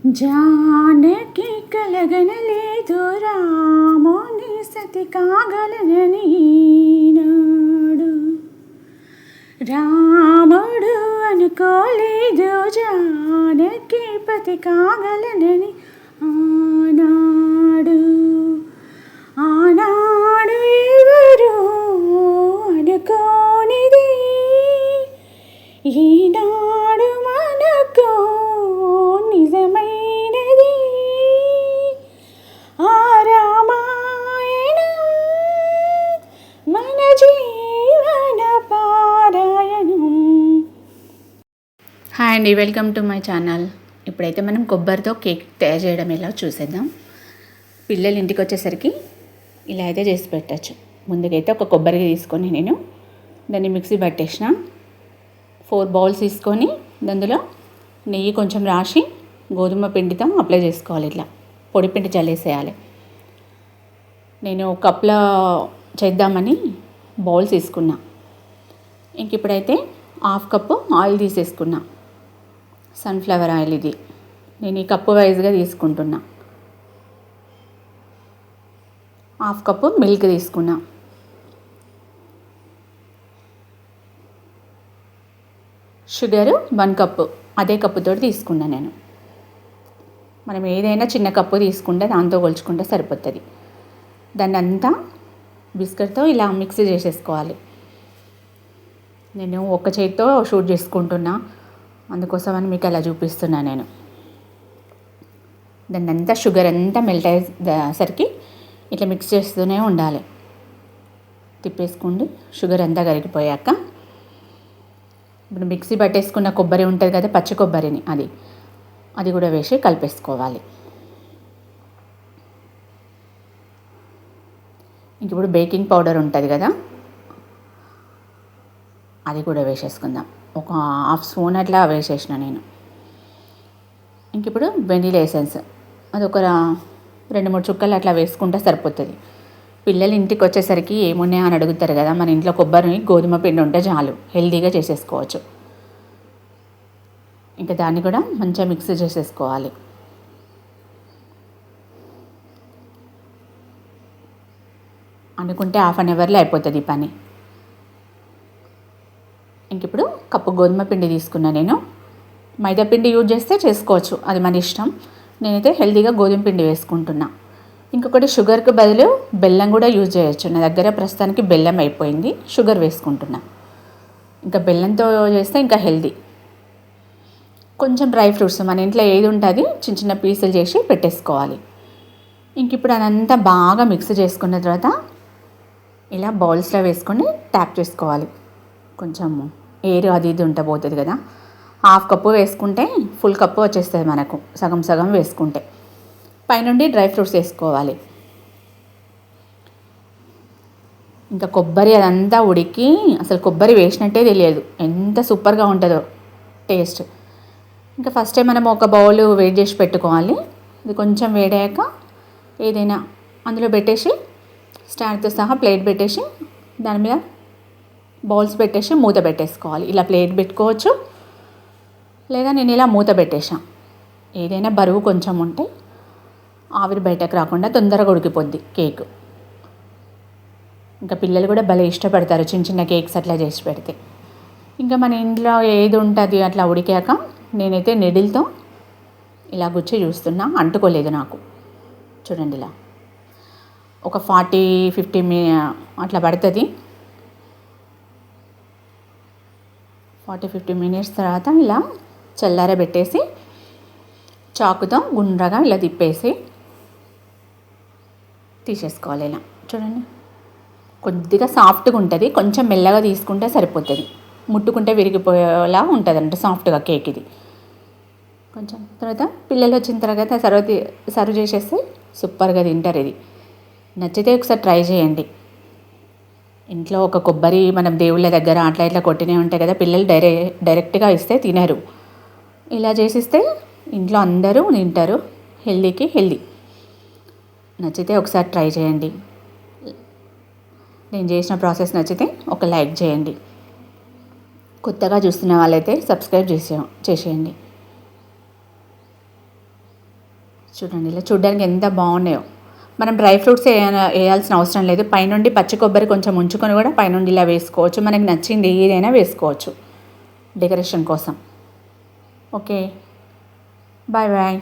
జానకి కలగనలేదు రాముని సతి కాగలనని నాడు రాముడు అనుకోలేదు జానకి పతి కాగలనని ఆనాడు ఆనాడు ఎవరు అనుకోనిది ఈనాడు మనకు నిజమైనది ఆ రామాయణం మన జీవన పారాయణం. హాయ్ అండి, వెల్కమ్ టు మై ఛానల్. ఇప్పుడైతే మనం కొబ్బరితో కేక్ తయారు చేయడం ఎలా చూసేద్దాం. పిల్లలు ఇంటికి వచ్చేసరికి ఇలా అయితే చేసి పెట్టచ్చు. ముందుకైతే ఒక కొబ్బరి తీసుకొని నేను దాన్ని మిక్సీ పట్టేసిన 4 బౌల్స్ తీసుకొని అందులో నెయ్యి కొంచెం రాసి గోధుమ పిండితో అప్లై చేసుకోవాలి. ఇట్లా పొడి పిండి చల్లేసేయాలి. నేను కప్లో చేద్దామని బౌల్స్ తీసుకున్నా. ఇంక ఇప్పుడైతే 1/2 కప్పు ఆయిల్ తీసేసుకున్నా. సన్ఫ్లవర్ ఆయిల్ ఇది నేను ఈ కప్పు వైజ్గా తీసుకుంటున్నా. 1/2 కప్పు మిల్క్ తీసుకున్నా. షుగరు 1 కప్పు అదే కప్పుతో తీసుకున్నా నేను. మనం ఏదైనా చిన్న కప్పు తీసుకుంటే దాంతో కొలుచుకుంటే సరిపోతుంది. దాన్ని అంతా బిస్కెట్తో ఇలా మిక్స్ చేసేసుకోవాలి. నేను ఒక చేతితో షూట్ చేసుకుంటున్నా, అందుకోసమని మీకు అలా చూపిస్తున్నా నేను. దాన్ని అంతా షుగర్ అంతా మెల్ట్ అయ్యేసరికి ఇట్లా మిక్స్ చేస్తూనే ఉండాలి. తిప్పేసుకోండి షుగర్ అంతా కరిగిపోయాక. ఇప్పుడు మిక్సీ పట్టేసుకున్న కొబ్బరి ఉంటుంది కదా, పచ్చి కొబ్బరిని అది కూడా వేసి కలిపేసుకోవాలి. ఇంక ఇప్పుడు బేకింగ్ పౌడర్ ఉంటుంది కదా, అది కూడా వేసేసుకుందాం. ఒక 1/2 స్పూన్ అట్లా వేసేసిన నేను. ఇంక ఇప్పుడు వెనిలా ఎసెన్స్ అది ఒక 2-3 చుక్కలు అట్లా వేసుకుంటే సరిపోతుంది. పిల్లలు ఇంటికి వచ్చేసరికి ఏమున్నాయో అని అడుగుతారు కదా, మన ఇంట్లో కొబ్బరిని గోధుమ పిండి ఉంటే చాలు, హెల్తీగా చేసేసుకోవచ్చు. ఇంకా దాన్ని కూడా మంచిగా మిక్స్ చేసేసుకోవాలి. అనుకుంటే 1/2 అవర్లో అయిపోతుంది ఈ పని. ఇంక ఇప్పుడు కప్పు గోధుమ పిండి తీసుకున్నా నేను. మైదా పిండి యూజ్ చేస్తే చేసుకోవచ్చు, అది మన ఇష్టం. నేనైతే హెల్తీగా గోధుమ పిండి వేసుకుంటున్నా. ఇంకొకటి షుగర్కి బదులు బెల్లం కూడా యూజ్ చేయొచ్చు. నా దగ్గర ప్రస్తుతానికి బెల్లం అయిపోయింది, షుగర్ వేసుకుంటున్నా. ఇంకా బెల్లంతో చేస్తే ఇంకా హెల్తీ. కొంచెం డ్రై ఫ్రూట్స్ మన ఇంట్లో ఏది ఉంటుంది చిన్న చిన్న పీసులు చేసి పెట్టేసుకోవాలి. ఇంక ఇప్పుడు అదంతా బాగా మిక్స్ చేసుకున్న తర్వాత ఇలా బౌల్స్లో వేసుకొని ట్యాప్ చేసుకోవాలి. కొంచెం ఎయిర్ అది ఇది ఉంటే పోతుంది కదా. 1/2 కప్పు వేసుకుంటే ఫుల్ కప్పు వచ్చేస్తుంది మనకు, సగం సగం వేసుకుంటే. పైనుండి డ్రై ఫ్రూట్స్ వేసుకోవాలి. ఇంకా కొబ్బరి అదంతా ఉడికి అసలు కొబ్బరి వేసినట్టే తెలియదు, ఎంత సూపర్గా ఉంటుందో టేస్ట్. ఇంకా ఫస్ట్ టైం మనం ఒక బౌల్ వేడి చేసి పెట్టుకోవాలి. ఇది కొంచెం వేడాక ఏదైనా అందులో పెట్టేసి స్టాండ్తో సహా ప్లేట్ పెట్టేసి దాని మీద బౌల్స్ పెట్టేసి మూత పెట్టేసుకోవాలి. ఇలా ప్లేట్ పెట్టుకోవచ్చు, లేదా నేను ఇలా మూత పెట్టేసా. ఏదైనా బరువు కొంచెం ఉంటే ఆవిరి బయటకు రాకుండా తొందరగా ఉడికిపోద్ది కేక్. ఇంకా పిల్లలు కూడా భలే ఇష్టపడతారు చిన్న చిన్న కేక్స్ అట్లా చేసి పెడితే. ఇంకా మన ఇంట్లో ఏది ఉంటుంది అట్లా ఉడికాక నేనైతే నెడిల్తో ఇలా గుచ్చి చూస్తున్నా, అంటుకోలేదు నాకు. చూడండి ఇలా ఒక 40-50 అట్లా పడుతుంది. 40-50 మినిట్స్ తర్వాత ఇలా చల్లారబెట్టేసి చాకుతో గుండ్రగా ఇలా తిప్పేసి తీసేసుకోవాలి. ఇలా చూడండి కొద్దిగా సాఫ్ట్గా ఉంటుంది, కొంచెం మెల్లగా తీసుకుంటే సరిపోతుంది. ముట్టుకుంటే విరిగిపోయేలా ఉంటుంది సాఫ్ట్గా కేక్ ఇది. కొంచెం తర్వాత పిల్లలు వచ్చిన తర్వాత సర్వ్ చేసేస్తే సూపర్గా తింటారు. ఇది నచ్చితే ఒకసారి ట్రై చేయండి. ఇంట్లో ఒక కొబ్బరి మనం దేవుళ్ళ దగ్గర అట్లా ఇట్లా కొట్టినే ఉంటాయి కదా, పిల్లలు డైరెక్ట్గా ఇస్తే తినరు. ఇలా చేసిస్తే ఇంట్లో అందరూ తింటారు, హెల్దీకి హెల్దీ. నచ్చితే ఒకసారి ట్రై చేయండి. నేను చేసిన ప్రాసెస్ నచ్చితే ఒక లైక్ చేయండి. కొత్తగా చూస్తున్న వాళ్ళైతే సబ్స్క్రైబ్ చేసేయండి. చూడండి ఇలా చూడడానికి ఎంత బాగున్నాయో. మనం డ్రై ఫ్రూట్స్ వేయాల్సిన అవసరం లేదు. పైనుండి పచ్చి కొబ్బరి కొంచెం ఉంచుకొని కూడా పైనుండి ఇలా వేసుకోవచ్చు. మనకి నచ్చింది ఏదైనా వేసుకోవచ్చు డెకరేషన్ కోసం. Okay, bye bye.